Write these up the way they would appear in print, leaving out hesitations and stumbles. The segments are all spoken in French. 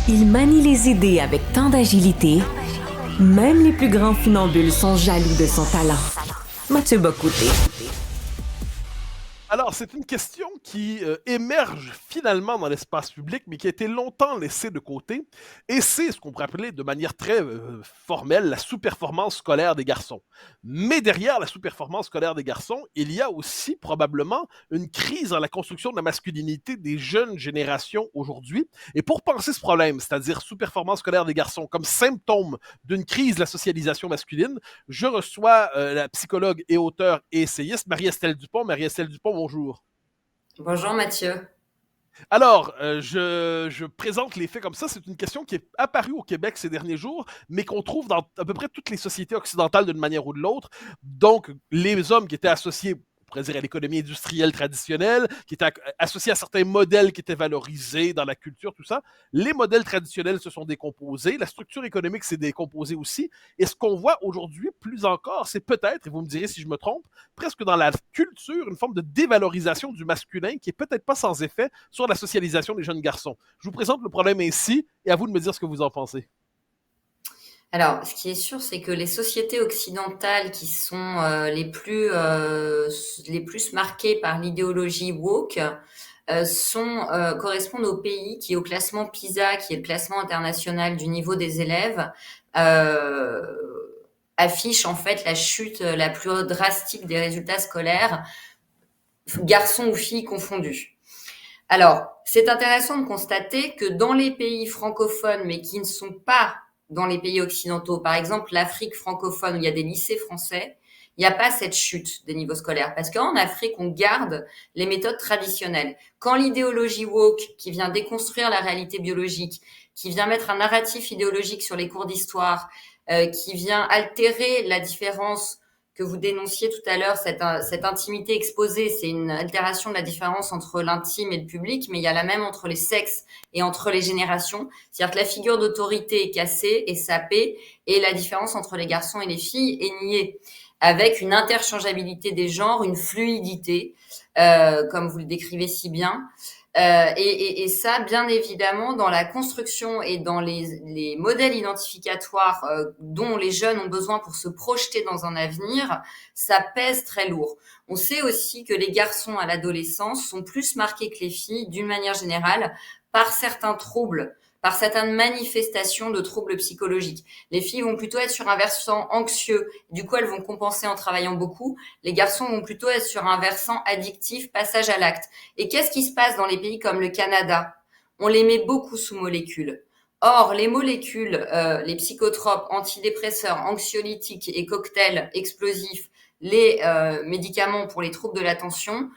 Il manie les idées avec tant d'agilité, même les plus grands funambules sont jaloux de son talent. Mathieu Bocoté. Alors, c'est une question qui émerge finalement dans l'espace public, mais qui a été longtemps laissée de côté. Et c'est ce qu'on pourrait appeler de manière très formelle la sous-performance scolaire des garçons. Mais derrière la sous-performance scolaire des garçons, il y a aussi probablement une crise dans la construction de la masculinité des jeunes générations aujourd'hui. Et pour penser ce problème, c'est-à-dire sous-performance scolaire des garçons comme symptôme d'une crise de la socialisation masculine, je reçois la psychologue et auteure et essayiste Marie-Estelle Dupont. Marie-Estelle Dupont, bonjour. Bonjour Mathieu. Alors, je présente les faits comme ça. C'est une question qui est apparue au Québec ces derniers jours, mais qu'on trouve dans à peu près toutes les sociétés occidentales d'une manière ou de l'autre. Donc, les hommes qui étaient associés, on pourrait dire, à l'économie industrielle traditionnelle, qui étaient associés à certains modèles qui étaient valorisés dans la culture, tout ça, les modèles traditionnels se sont décomposés, la structure économique s'est décomposée aussi, et ce qu'on voit aujourd'hui, plus encore, c'est peut-être, et vous me direz si je me trompe, presque dans la culture, une forme de dévalorisation du masculin qui est peut-être pas sans effet sur la socialisation des jeunes garçons. Je vous présente le problème ainsi, et à vous de me dire ce que vous en pensez. Alors, ce qui est sûr, c'est que les sociétés occidentales qui sont les plus marquées par l'idéologie woke correspondent aux pays qui, au classement PISA, qui est le classement international du niveau des élèves, euh, affichent en fait la chute la plus drastique des résultats scolaires, garçons ou filles confondus. Alors, c'est intéressant de constater que dans les pays francophones, mais qui ne sont pas dans les pays occidentaux, par exemple l'Afrique francophone où il y a des lycées français, il n'y a pas cette chute des niveaux scolaires. Parce qu'en Afrique, on garde les méthodes traditionnelles. Quand l'idéologie woke, qui vient déconstruire la réalité biologique, qui vient mettre un narratif idéologique sur les cours d'histoire, qui vient altérer la différence que vous dénonciez tout à l'heure, cette intimité exposée, c'est une altération de la différence entre l'intime et le public, mais il y a la même entre les sexes et entre les générations. C'est-à-dire que la figure d'autorité est cassée et sapée, et la différence entre les garçons et les filles est niée, avec une interchangeabilité des genres, une fluidité, comme vous le décrivez si bien. Et ça, bien évidemment, dans la construction et dans les modèles identificatoires dont les jeunes ont besoin pour se projeter dans un avenir, ça pèse très lourd. On sait aussi que les garçons à l'adolescence sont plus marqués que les filles, d'une manière générale, par certains troubles, par certaines manifestations de troubles psychologiques. Les filles vont plutôt être sur un versant anxieux, du coup elles vont compenser en travaillant beaucoup. Les garçons vont plutôt être sur un versant addictif, passage à l'acte. Et qu'est-ce qui se passe dans les pays comme le Canada? On les met beaucoup sous molécules. Or, les molécules, les psychotropes, antidépresseurs, anxiolytiques et cocktails explosifs, les médicaments pour les troubles de l'attention,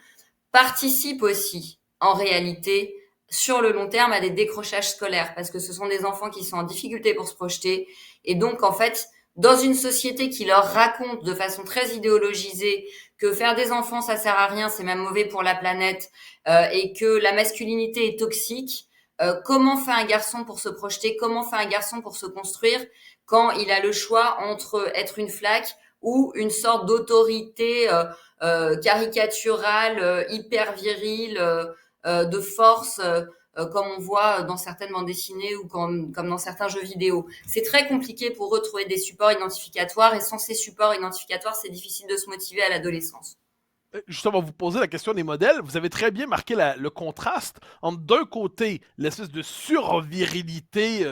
participent aussi, en réalité, sur le long terme, à des décrochages scolaires, parce que ce sont des enfants qui sont en difficulté pour se projeter. Et donc, en fait, dans une société qui leur raconte de façon très idéologisée que faire des enfants, ça sert à rien, c'est même mauvais pour la planète, et que la masculinité est toxique, comment fait un garçon pour se projeter? Comment fait un garçon pour se construire quand il a le choix entre être une flaque ou une sorte d'autorité caricaturale, hyper virile, de force, comme on voit dans certaines bandes dessinées ou comme dans certains jeux vidéo. C'est très compliqué pour eux de trouver des supports identificatoires, et sans ces supports identificatoires, c'est difficile de se motiver à l'adolescence. Justement, vous posez la question des modèles. Vous avez très bien marqué le contraste entre, d'un côté, l'espèce de survirilité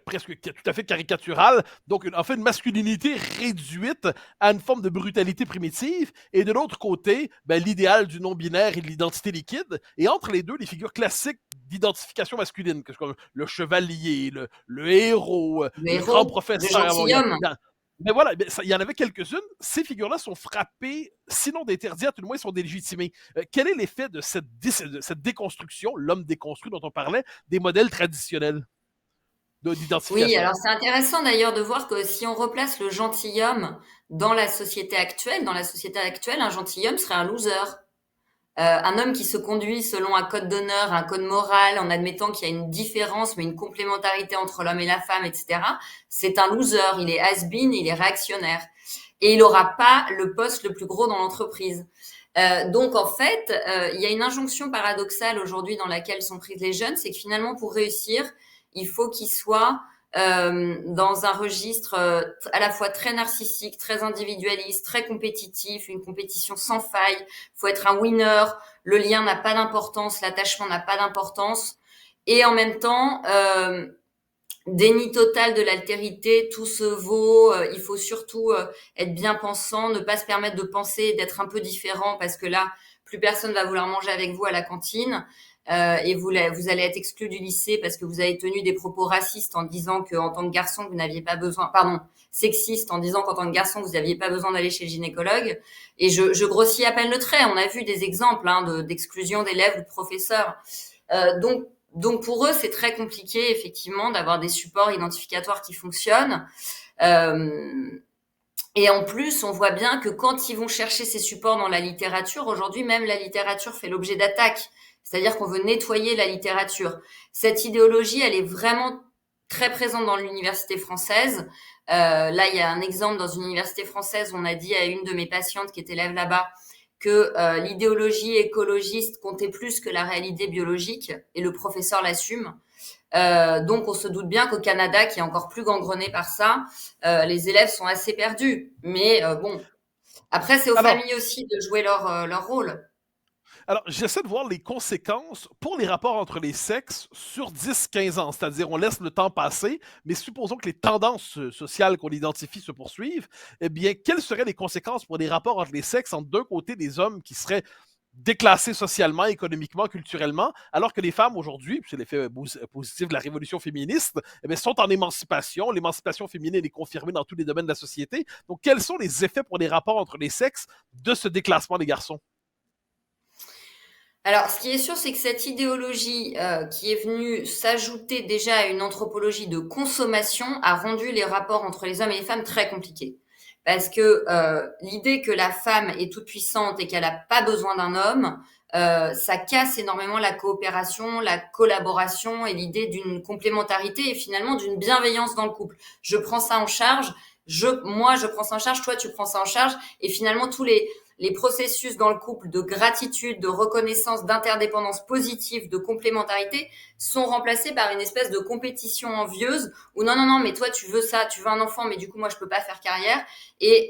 presque tout à fait caricaturale, donc en fait une masculinité réduite à une forme de brutalité primitive, et de l'autre côté, ben, l'idéal du non-binaire et de l'identité liquide, et entre les deux, les figures classiques d'identification masculine, comme le chevalier, le héros, Le le grand héros, le professeur. Bon, gentilhomme. mais voilà, il y en avait quelques-unes. Ces figures-là sont frappées, sinon d'interdire, tout le moins sont délégitimées. Quel est l'effet de cette déconstruction, l'homme déconstruit dont on parlait, des modèles traditionnels Oui, d'identification? alors c'est intéressant d'ailleurs de voir que si on replace le gentilhomme dans la société actuelle, un gentilhomme serait un loser. Un homme qui se conduit selon un code d'honneur, un code moral, en admettant qu'il y a une différence, mais une complémentarité entre l'homme et la femme, etc., c'est un loser. Il est has-been, il est réactionnaire. Et il n'aura pas le poste le plus gros dans l'entreprise. Donc, en fait, il y a une injonction paradoxale aujourd'hui dans laquelle sont prises les jeunes, c'est que finalement, pour réussir, il faut qu'il soit dans un registre à la fois très narcissique, très individualiste, très compétitif, une compétition sans faille. Il faut être un winner. Le lien n'a pas d'importance, l'attachement n'a pas d'importance. Et en même temps, déni total de l'altérité, tout se vaut. Il faut surtout être bien pensant, ne pas se permettre de penser, d'être un peu différent, parce que là, plus personne va vouloir manger avec vous à la cantine. Et vous allez être exclu du lycée parce que vous avez tenu des propos racistes en disant qu'en tant que garçon, vous n'aviez pas besoin, sexistes en disant qu'en tant que garçon, vous n'aviez pas besoin d'aller chez le gynécologue. Et je grossis à peine le trait. On a vu des exemples d'exclusion d'élèves ou de professeurs. Donc pour eux, c'est très compliqué, effectivement, d'avoir des supports identificatoires qui fonctionnent. Et en plus, on voit bien que quand ils vont chercher ces supports dans la littérature, aujourd'hui, même la littérature fait l'objet d'attaques. C'est-à-dire qu'on veut nettoyer la littérature. Cette idéologie, elle est vraiment très présente dans l'université française. Là, il y a un exemple dans une université française, on a dit à une de mes patientes qui est élève là-bas que l'idéologie écologiste comptait plus que la réalité biologique, et le professeur l'assume. Donc, on se doute bien qu'au Canada, qui est encore plus gangrené par ça, les élèves sont assez perdus. Mais bon, après, c'est aux familles aussi de jouer leur rôle. Alors, j'essaie de voir les conséquences pour les rapports entre les sexes sur 10-15 ans. C'est-à-dire, on laisse le temps passer, mais supposons que les tendances sociales qu'on identifie se poursuivent. Eh bien, quelles seraient les conséquences pour les rapports entre les sexes entre d'un côté des hommes qui seraient déclassés socialement, économiquement, culturellement, alors que les femmes aujourd'hui, c'est l'effet positif de la révolution féministe, eh bien, sont en émancipation. L'émancipation féminine est confirmée dans tous les domaines de la société. Donc, quels sont les effets pour les rapports entre les sexes de ce déclassement des garçons? Alors, ce qui est sûr, c'est que cette idéologie qui est venue s'ajouter déjà à une anthropologie de consommation a rendu les rapports entre les hommes et les femmes très compliqués. Parce que l'idée que la femme est toute puissante et qu'elle n'a pas besoin d'un homme, ça casse énormément la coopération, la collaboration et l'idée d'une complémentarité et finalement d'une bienveillance dans le couple. Je prends ça en charge, moi je prends ça en charge, toi tu prends ça en charge, et finalement tous les processus dans le couple de gratitude, de reconnaissance, d'interdépendance positive, de complémentarité sont remplacés par une espèce de compétition envieuse où non, mais toi tu veux ça, tu veux un enfant, mais du coup moi je peux pas faire carrière, et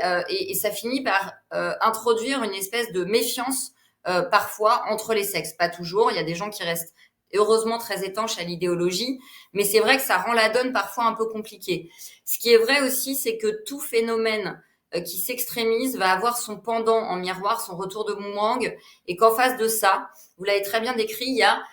ça finit par introduire une espèce de méfiance parfois entre les sexes. Pas toujours, il y a des gens qui restent heureusement très étanches à l'idéologie, mais c'est vrai que ça rend la donne parfois un peu compliquée. Ce qui est vrai aussi, c'est que tout phénomène qui s'extrémise va avoir son pendant en miroir, son retour de boomerang, et qu'en face de ça, vous l'avez très bien décrit, il y a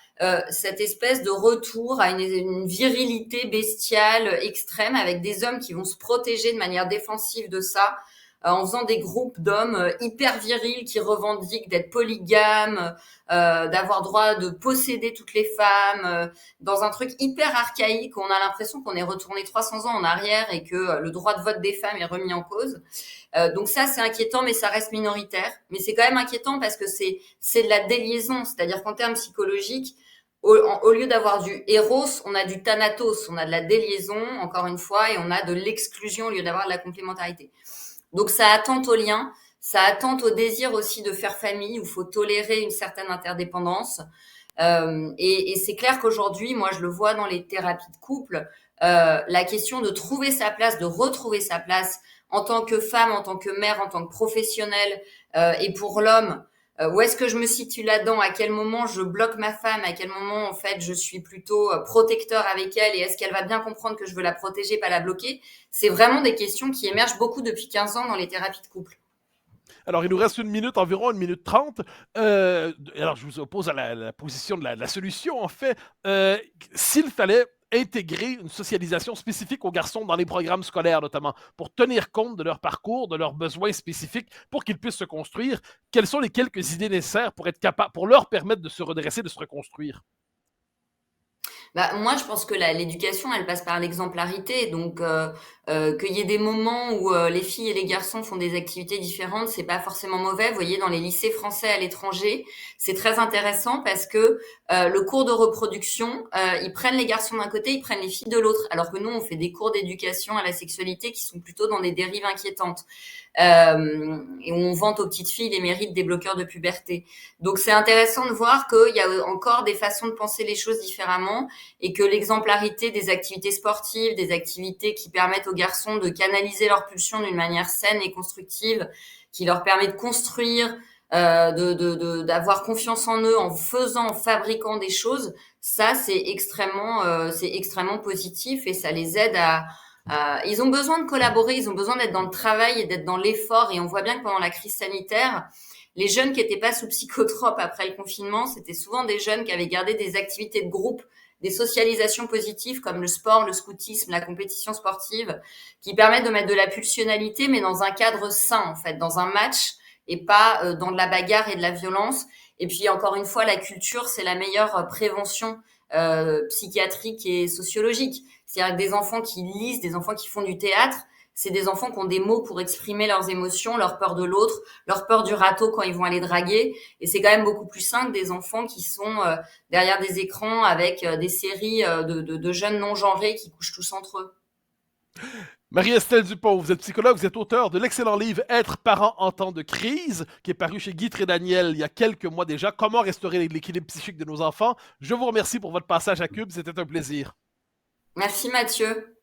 cette espèce de retour à une virilité bestiale extrême, avec des hommes qui vont se protéger de manière défensive de ça, en faisant des groupes d'hommes hyper virils qui revendiquent d'être polygames, d'avoir droit de posséder toutes les femmes, dans un truc hyper archaïque où on a l'impression qu'on est retourné 300 ans en arrière et que le droit de vote des femmes est remis en cause. Donc ça, c'est inquiétant, mais ça reste minoritaire. Mais c'est quand même inquiétant parce que c'est de la déliaison, c'est-à-dire qu'en termes psychologiques, au lieu d'avoir du héros, on a du thanatos, on a de la déliaison, encore une fois, et on a de l'exclusion au lieu d'avoir de la complémentarité. Donc ça attente au lien, ça attente au désir aussi de faire famille, où il faut tolérer une certaine interdépendance. Et c'est clair qu'aujourd'hui, moi je le vois dans les thérapies de couple, la question de trouver sa place, de retrouver sa place en tant que femme, en tant que mère, en tant que professionnelle, et pour l'homme, où est-ce que je me situe là-dedans, à quel moment je bloque ma femme, à quel moment en fait je suis plutôt protecteur avec elle, et est-ce qu'elle va bien comprendre que je veux la protéger, pas la bloquer. C'est vraiment des questions qui émergent beaucoup depuis 15 ans dans les thérapies de couple. Alors, il nous reste 1 minute, environ 1 minute 30. Alors, je vous oppose à la position de la solution, en fait. S'il fallait intégrer une socialisation spécifique aux garçons dans les programmes scolaires, notamment, pour tenir compte de leur parcours, de leurs besoins spécifiques, pour qu'ils puissent se construire, quelles sont les quelques idées nécessaires pour leur permettre de se redresser, de se reconstruire? Moi, je pense que l'éducation, elle passe par l'exemplarité. Donc, Qu'il y ait des moments où les filles et les garçons font des activités différentes, c'est pas forcément mauvais. Vous voyez, dans les lycées français à l'étranger, c'est très intéressant parce que le cours de reproduction, ils prennent les garçons d'un côté, ils prennent les filles de l'autre, alors que nous, on fait des cours d'éducation à la sexualité qui sont plutôt dans des dérives inquiétantes. Et où on vante aux petites filles les mérites des bloqueurs de puberté. Donc c'est intéressant de voir qu'il y a encore des façons de penser les choses différemment et que l'exemplarité des activités sportives, des activités qui permettent aux garçons de canaliser leurs pulsions d'une manière saine et constructive, qui leur permet de construire, d'avoir confiance en eux en faisant, en fabriquant des choses, ça c'est extrêmement positif et ça les aide à ils ont besoin de collaborer, ils ont besoin d'être dans le travail et d'être dans l'effort. Et on voit bien que pendant la crise sanitaire, les jeunes qui étaient pas sous psychotrope après le confinement, c'était souvent des jeunes qui avaient gardé des activités de groupe, des socialisations positives comme le sport, le scoutisme, la compétition sportive, qui permettent de mettre de la pulsionalité, mais dans un cadre sain, en fait, dans un match et pas dans de la bagarre et de la violence. Et puis, encore une fois, la culture, c'est la meilleure prévention psychiatrique et sociologique. C'est-à-dire que des enfants qui lisent, des enfants qui font du théâtre, c'est des enfants qui ont des mots pour exprimer leurs émotions, leur peur de l'autre, leur peur du râteau quand ils vont aller draguer. Et c'est quand même beaucoup plus sain que des enfants qui sont derrière des écrans avec des séries de jeunes non-genrés qui couchent tous entre eux. Marie-Estelle Dupont, vous êtes psychologue, vous êtes auteur de l'excellent livre Être parent en temps de crise, qui est paru chez Guy Trédaniel il y a quelques mois déjà. Comment restaurer l'équilibre psychique de nos enfants? Je vous remercie pour votre passage à Cube, c'était un plaisir. Merci Mathieu.